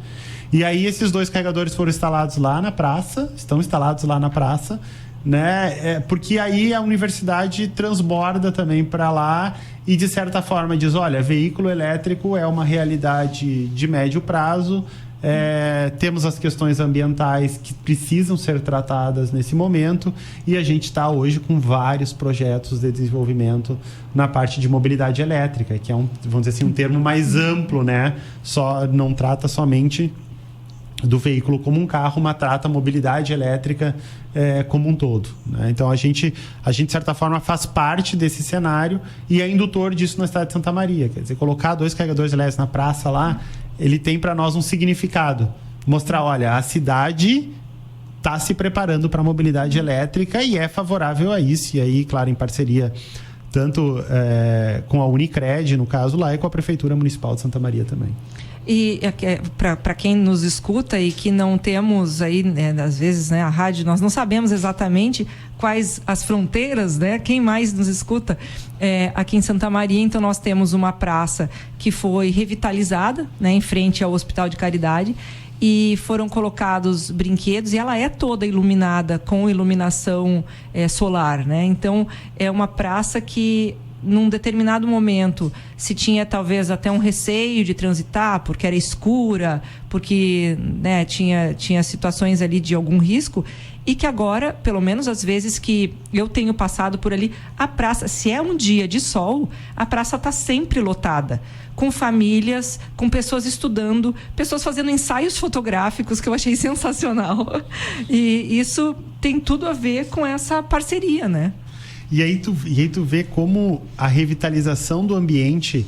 E aí esses 2 carregadores foram instalados lá na praça, estão instalados lá na praça, né? Porque aí a universidade transborda também para lá e de certa forma diz, olha, veículo elétrico é uma realidade de médio prazo, temos as questões ambientais que precisam ser tratadas nesse momento e a gente está hoje com vários projetos de desenvolvimento na parte de mobilidade elétrica, que é vamos dizer assim, um termo mais amplo, né? Não trata somente do veículo como um carro, mas trata a mobilidade elétrica como um todo, né? Então a gente de certa forma faz parte desse cenário e é indutor disso na cidade de Santa Maria. Quer dizer, colocar 2 carregadores elétricos na praça lá, ele tem para nós um significado, mostrar, olha, a cidade está se preparando para a mobilidade elétrica e é favorável a isso. E aí, claro, em parceria tanto com a Unicred, no caso lá, e com a Prefeitura Municipal de Santa Maria também. E para quem nos escuta e que não temos aí, né, às vezes, né, a rádio, nós não sabemos exatamente quais as fronteiras, né? Quem mais nos escuta aqui em Santa Maria, então nós temos uma praça que foi revitalizada, né, em frente ao Hospital de Caridade, e foram colocados brinquedos e ela é toda iluminada com iluminação solar, né? Então é uma praça que num determinado momento se tinha talvez até um receio de transitar porque era escura, porque, né, tinha situações ali de algum risco, e que agora, pelo menos às vezes que eu tenho passado por ali, a praça, se é um dia de sol, a praça está sempre lotada, com famílias, com pessoas estudando, pessoas fazendo ensaios fotográficos, que eu achei sensacional. E isso tem tudo a ver com essa parceria, né? E aí tu vê como a revitalização do ambiente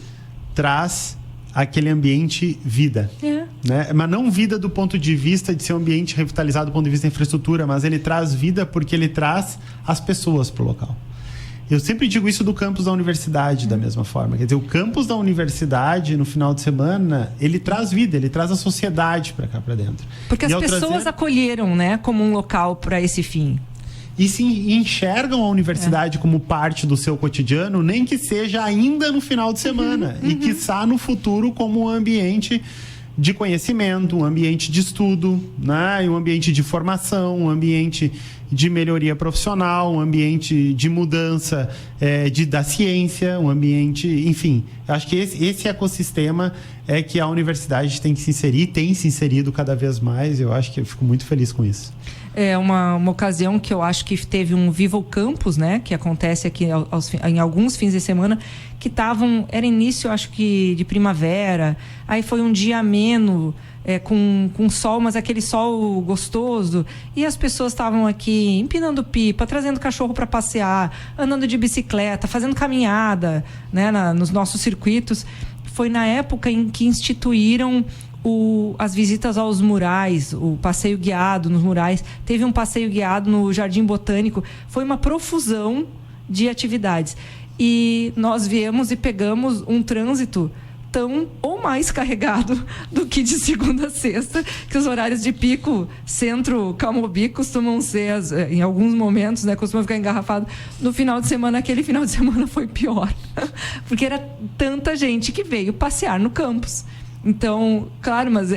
traz aquele ambiente vida. Né? Mas não vida do ponto de vista de ser um ambiente revitalizado do ponto de vista da infraestrutura, mas ele traz vida porque ele traz as pessoas para o local. Eu sempre digo isso do campus da universidade da mesma forma. Quer dizer, o campus da universidade, no final de semana, ele traz vida, ele traz a sociedade para cá, para dentro. Porque as pessoas acolheram, né, como um local para esse fim. E se enxergam a universidade como parte do seu cotidiano, nem que seja ainda no final de semana. E quiçá no futuro como um ambiente de conhecimento, um ambiente de estudo, né? Um ambiente de formação, um ambiente de melhoria profissional, um ambiente de mudança da ciência, um ambiente... Enfim, acho que esse ecossistema é que a universidade tem que se inserir, tem se inserido cada vez mais. Eu acho que eu fico muito feliz com isso. É uma ocasião que eu acho que teve um Viva o Campus, né? Que acontece aqui em alguns fins de semana, que era início, acho que de primavera, aí foi um dia ameno, com sol, mas aquele sol gostoso, e as pessoas estavam aqui empinando pipa, trazendo cachorro para passear, andando de bicicleta, fazendo caminhada, né, nos nossos circuitos. Foi na época em que instituíram as visitas aos murais, o passeio guiado nos murais. Teve um passeio guiado no Jardim Botânico, foi uma profusão de atividades. E nós viemos e pegamos um trânsito tão ou mais carregado do que de segunda a sexta, que os horários de pico, centro, Camobi, costumam ser, em alguns momentos, né, costumam ficar engarrafado. No final de semana, aquele final de semana foi pior, porque era tanta gente que veio passear no campus. Então, claro, mas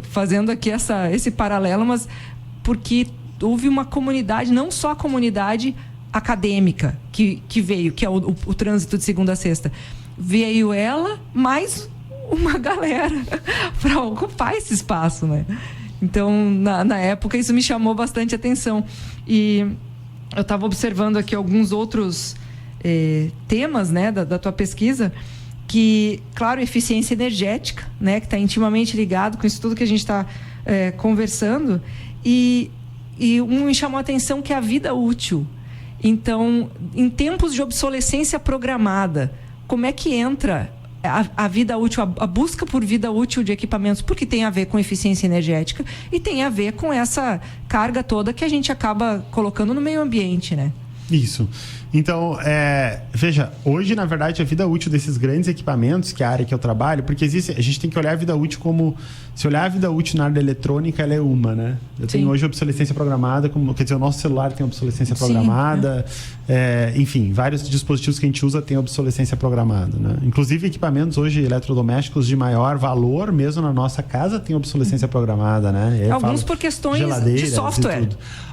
fazendo aqui esse paralelo, mas porque houve uma comunidade, não só a comunidade acadêmica que veio, que é o trânsito de segunda a sexta, veio ela mais uma galera para ocupar esse espaço, né? Então, na época, isso me chamou bastante atenção. E eu estava observando aqui alguns outros temas, né, da tua pesquisa, que, claro, eficiência energética, né, que está intimamente ligado com isso tudo que a gente está conversando, e um me chamou a atenção, que é a vida útil. Então, em tempos de obsolescência programada, como é que entra a vida útil, a busca por vida útil de equipamentos? Porque tem a ver com eficiência energética e tem a ver com essa carga toda que a gente acaba colocando no meio ambiente, né? Isso. Então, veja, hoje, na verdade, a vida útil desses grandes equipamentos, que é a área que eu trabalho, porque a gente tem que olhar a vida útil como... Se olhar a vida útil na área da eletrônica, ela é uma, né? Eu tenho hoje obsolescência programada, quer dizer, o nosso celular tem obsolescência programada, enfim, vários dispositivos que a gente usa têm obsolescência programada, né? Inclusive, equipamentos hoje eletrodomésticos de maior valor, mesmo na nossa casa, tem obsolescência programada, né? Alguns por questões de software.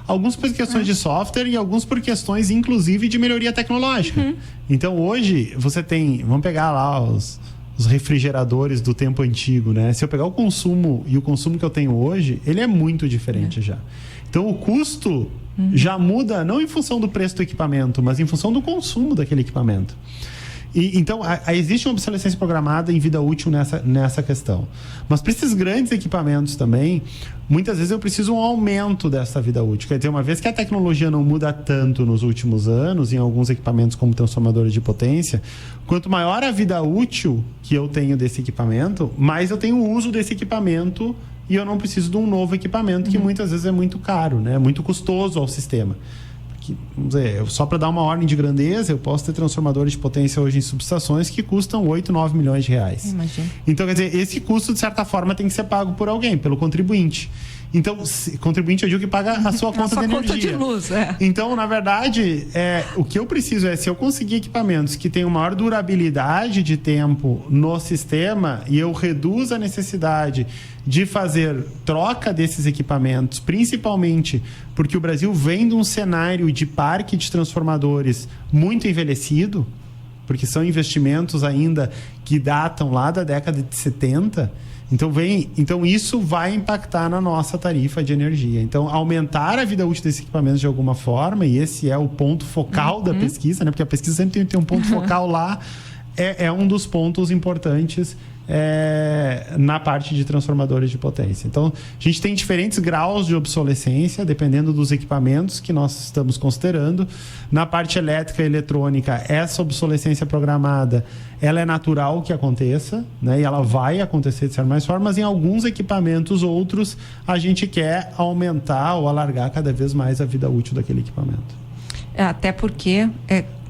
Alguns por questões de software e alguns por questões, inclusive, de melhoria tecnológica. Então, hoje, você tem... Vamos pegar lá os refrigeradores do tempo antigo, né? Se eu pegar o consumo e o consumo que eu tenho hoje, ele é muito diferente já. Então, o custo já muda, não em função do preço do equipamento, mas em função do consumo daquele equipamento. Então, existe uma obsolescência programada em vida útil nessa questão. Mas para esses grandes equipamentos também, muitas vezes eu preciso um aumento dessa vida útil. Quer dizer, uma vez que a tecnologia não muda tanto nos últimos anos, em alguns equipamentos como transformadores de potência, quanto maior a vida útil que eu tenho desse equipamento, mais eu tenho uso desse equipamento e eu não preciso de um novo equipamento que muitas vezes é muito caro, né? Muito custoso ao sistema. Vamos dizer, só para dar uma ordem de grandeza, eu posso ter transformadores de potência hoje em subestações que custam 8, 9 milhões de reais. Imagina. Então, quer dizer, esse custo, de certa forma, tem que ser pago por alguém, pelo contribuinte. Então, contribuinte, eu digo que paga a sua conta de energia. Conta de luz, Então, na verdade, o que eu preciso se eu conseguir equipamentos que tenham maior durabilidade de tempo no sistema e eu reduzo a necessidade de fazer troca desses equipamentos, principalmente porque o Brasil vem de um cenário de parque de transformadores muito envelhecido, porque são investimentos ainda que datam lá da década de 70. Então isso vai impactar na nossa tarifa de energia. Então, aumentar a vida útil desses equipamentos de alguma forma, e esse é o ponto focal da pesquisa, né? Porque a pesquisa sempre tem que ter um ponto focal lá, é um dos pontos importantes na parte de transformadores de potência. Então, a gente tem diferentes graus de obsolescência, dependendo dos equipamentos que nós estamos considerando. Na parte elétrica e eletrônica, essa obsolescência programada, ela é natural que aconteça, né? E ela vai acontecer de certa mais forma, mas em alguns equipamentos, outros, a gente quer aumentar ou alargar cada vez mais a vida útil daquele equipamento. Até porque...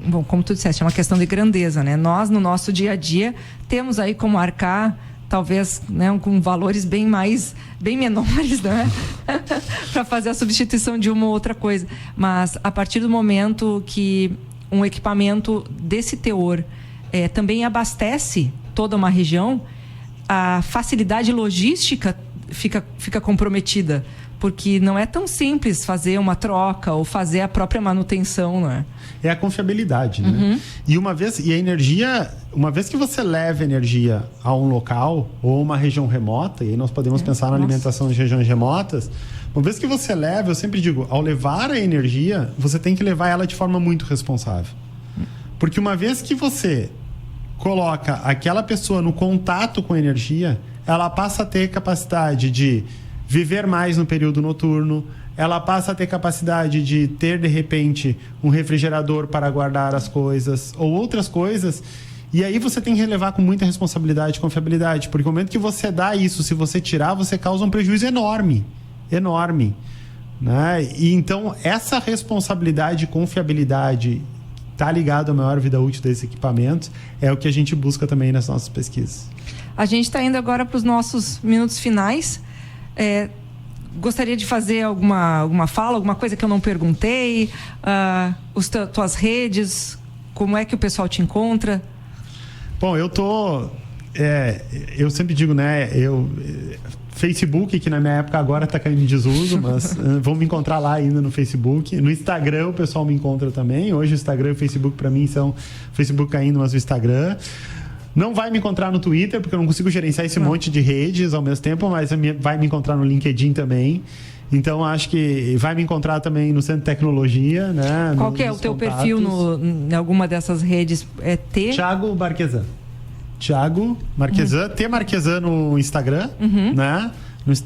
Bom, como tu disseste, é uma questão de grandeza, né? Nós, no nosso dia a dia, temos aí como arcar, talvez, né, com valores bem menores, né? Para fazer a substituição de uma ou outra coisa. Mas, a partir do momento que um equipamento desse teor também abastece toda uma região, a facilidade logística fica comprometida. Porque não é tão simples fazer uma troca ou fazer a própria manutenção, não é? É a confiabilidade, né? E a energia, uma vez que você leva energia a um local ou uma região remota, e aí nós podemos pensar na alimentação de regiões remotas, uma vez que você leva, eu sempre digo, ao levar a energia, você tem que levar ela de forma muito responsável. Porque uma vez que você coloca aquela pessoa no contato com a energia, ela passa a ter capacidade de viver mais no período noturno, ela passa a ter capacidade de ter, de repente, um refrigerador para guardar as coisas ou outras coisas, e aí você tem que relevar com muita responsabilidade e confiabilidade, porque no momento que você dá isso, se você tirar, você causa um prejuízo enorme, né? E então, essa responsabilidade e confiabilidade está ligado à maior vida útil desses equipamentos, é o que a gente busca também nas nossas pesquisas. A gente está indo agora para os nossos minutos finais. Gostaria de fazer alguma fala, alguma coisa que eu não perguntei, tuas redes, como é que o pessoal te encontra? Bom, eu sempre digo, né, Facebook, que na minha época agora está caindo em desuso, mas vão me encontrar lá ainda no Facebook. No Instagram o pessoal me encontra também. Hoje o Instagram e o Facebook para mim são Facebook caindo, mas o Instagram. Não vai me encontrar no Twitter, porque eu não consigo gerenciar esse monte de redes ao mesmo tempo, mas vai me encontrar no LinkedIn também. Então, acho que vai me encontrar também no Centro de Tecnologia, né? Qual que é o teu perfil em alguma dessas redes? É Thiago Barquesan. Thiago Marquesan, T Marquesan no Instagram, né?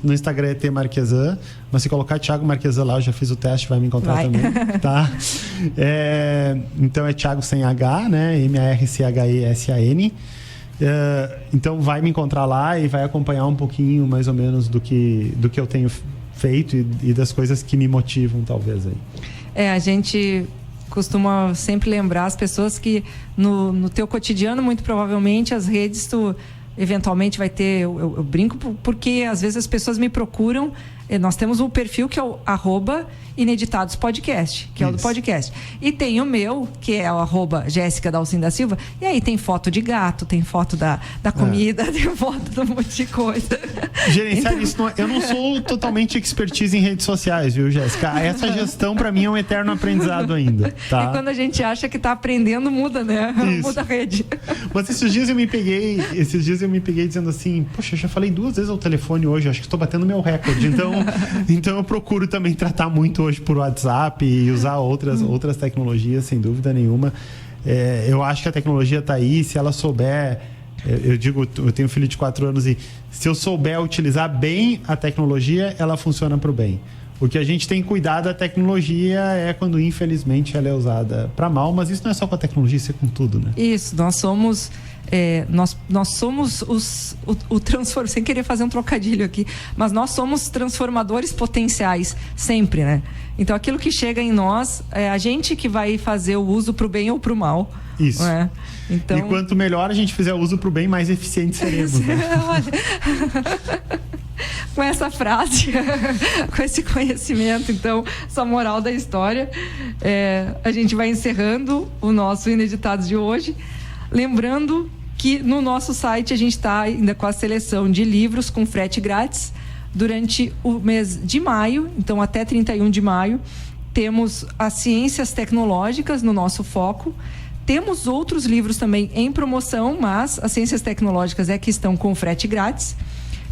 No Instagram é T Marquesan, mas se colocar Thiago Marquesan lá, eu já fiz o teste, vai me encontrar também, tá? Então é Thiago sem H, né? MARCHESAN. Então vai me encontrar lá e vai acompanhar um pouquinho mais ou menos do que eu tenho feito e das coisas que me motivam, talvez aí. A gente costuma sempre lembrar as pessoas que no teu cotidiano, muito provavelmente, as redes tu eventualmente vai ter, eu brinco porque às vezes as pessoas me procuram, nós temos um perfil que é o @ineditadospodcast, que é o do podcast, e tem o meu, que é o @Jéssica Dalcin da Silva, e aí tem foto de gato, tem foto da comida, tem foto de um monte de coisa. Gerenciar isso, eu não sou totalmente expertise em redes sociais, viu, Jéssica? Essa gestão pra mim é um eterno aprendizado ainda, tá? E quando a gente acha que tá aprendendo, muda, né? Isso. Muda a rede. Mas esses dias eu me peguei dizendo assim, poxa, eu já falei 2 vezes ao telefone hoje, acho que estou batendo meu recorde, então eu procuro também tratar muito hoje por WhatsApp e usar outras tecnologias, sem dúvida nenhuma. Eu acho que a tecnologia está aí, se ela souber... Eu digo, eu tenho um filho de 4 anos e se eu souber utilizar bem a tecnologia, ela funciona para o bem. O que a gente tem que cuidar da tecnologia é quando, infelizmente, ela é usada para mal, mas isso não é só com a tecnologia, isso é com tudo, né? Isso, nós somos... nós somos o transformador, sem querer fazer um trocadilho aqui, mas nós somos transformadores potenciais, sempre, né? Então aquilo que chega em nós, é a gente que vai fazer o uso pro bem ou pro mal. Isso. Né? Então... E quanto melhor a gente fizer o uso pro bem, mais eficiente seremos. Né? Com essa frase, com esse conhecimento, então, essa moral da história, a gente vai encerrando o nosso Ineditados de hoje. Lembrando que no nosso site a gente está ainda com a seleção de livros com frete grátis durante o mês de maio, então até 31 de maio. Temos as ciências tecnológicas no nosso foco. Temos outros livros também em promoção, mas as ciências tecnológicas é que estão com frete grátis.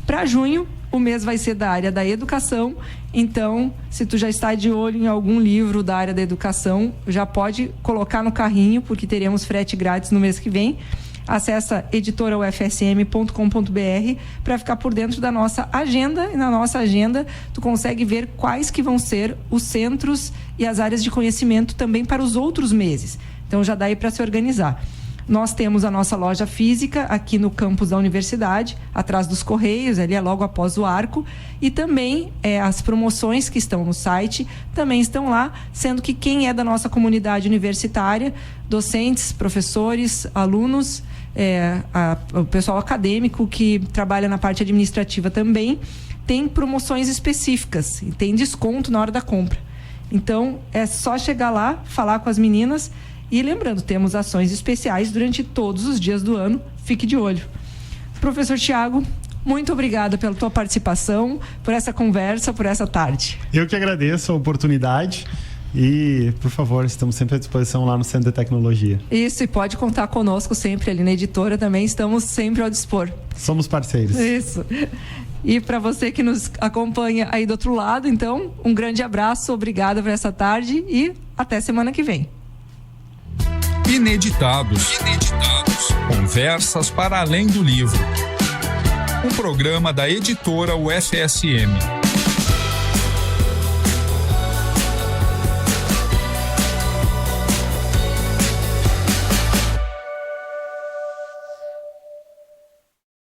Para junho, o mês vai ser da área da educação, então, se tu já está de olho em algum livro da área da educação, já pode colocar no carrinho, porque teremos frete grátis no mês que vem. Acessa editoraufsm.com.br para ficar por dentro da nossa agenda, e na nossa agenda tu consegue ver quais que vão ser os centros e as áreas de conhecimento também para os outros meses. Então já dá aí para se organizar. Nós temos a nossa loja física aqui no campus da universidade, atrás dos Correios, ali é logo após o arco. E também as promoções que estão no site também estão lá, sendo que quem é da nossa comunidade universitária, docentes, professores, alunos, o pessoal acadêmico que trabalha na parte administrativa também, tem promoções específicas e tem desconto na hora da compra. Então, é só chegar lá, falar com as meninas. E lembrando, temos ações especiais durante todos os dias do ano. Fique de olho. Professor Thiago, muito obrigada pela tua participação, por essa conversa, por essa tarde. Eu que agradeço a oportunidade e, por favor, estamos sempre à disposição lá no Centro de Tecnologia. Isso, e pode contar conosco sempre ali na editora também, estamos sempre ao dispor. Somos parceiros. Isso. E para você que nos acompanha aí do outro lado, então, um grande abraço, obrigada por essa tarde e até semana que vem. Ineditados. Conversas para além do livro. Um programa da editora UFSM.